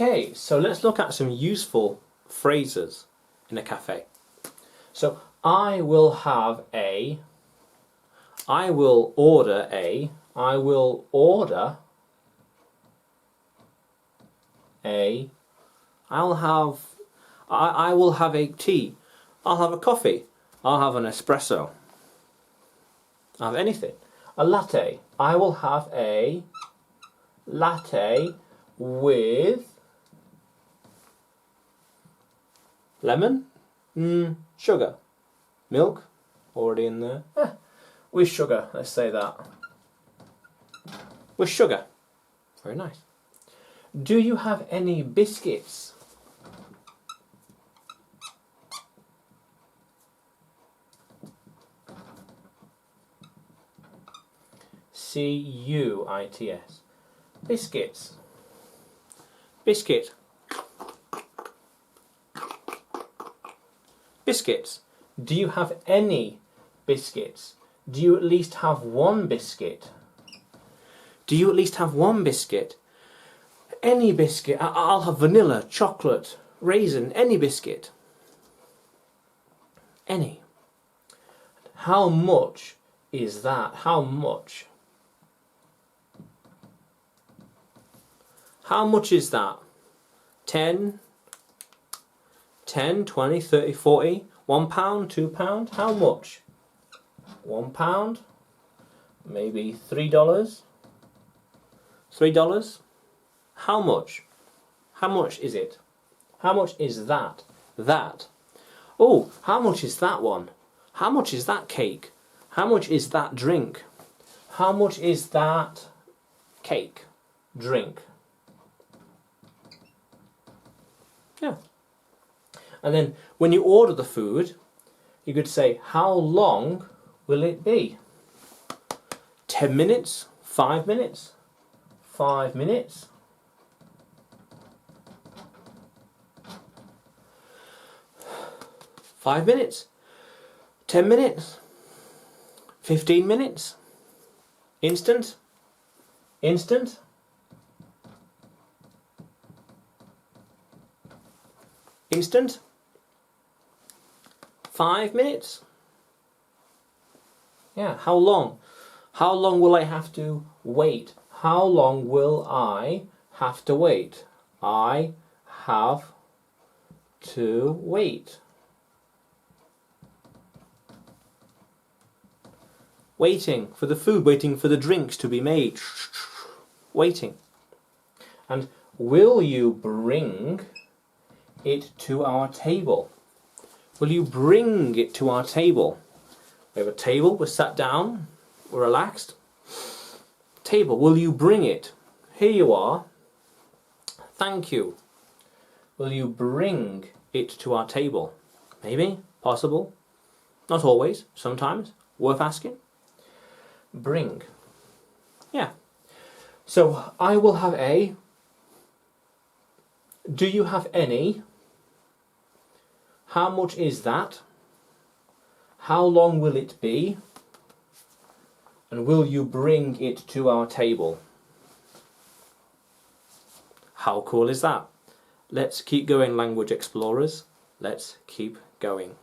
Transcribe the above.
Okay, so let's look at some useful phrases in a cafe. So I will order a, I will order a, I will have a tea, I'll have a coffee, I'll have an espresso, I'll have anything. A latte, I will have a latte with lemon, sugar, milk, already in there. With sugar, let's say that. With sugar, very nice. Do you have any biscuits? C-U-I-T-S. Biscuits. Biscuit. Biscuits. Do you have any biscuits? Do you at least have one biscuit? Do you at least have one biscuit? Any biscuit. I'll have vanilla, chocolate, raisin, any biscuit. Any. How much is that? How much? How much is that? 10, 20, 30, 40, £1, £2, how much? £1, maybe $3, $3, how much? How much is it? How much is that? That. Oh, how much is that one? How much is that cake? How much is that drink? How much is that cake, drink? Yeah. And then when you order the food, you could say, how long will it be? 10 minutes? 5 minutes? 5 minutes? Five minutes? 10 minutes? 15 minutes? Instant? Instant? Instant? 5 minutes? Yeah, how long? How long will I have to wait? How long will I have to wait? I have to wait. Waiting for the food, waiting for the drinks to be made. Waiting. And will you bring it to our table? Will you bring it to our table? We have a table, we're sat down, we're relaxed. Table, will you bring it? Here you are. Thank you. Will you bring it to our table? Maybe, possible, not always, sometimes, worth asking. Bring. Yeah. So, I will have a. Do you have any? How much is that? How long will it be? And will you bring it to our table? How cool is that? Let's keep going, language explorers. Let's keep going.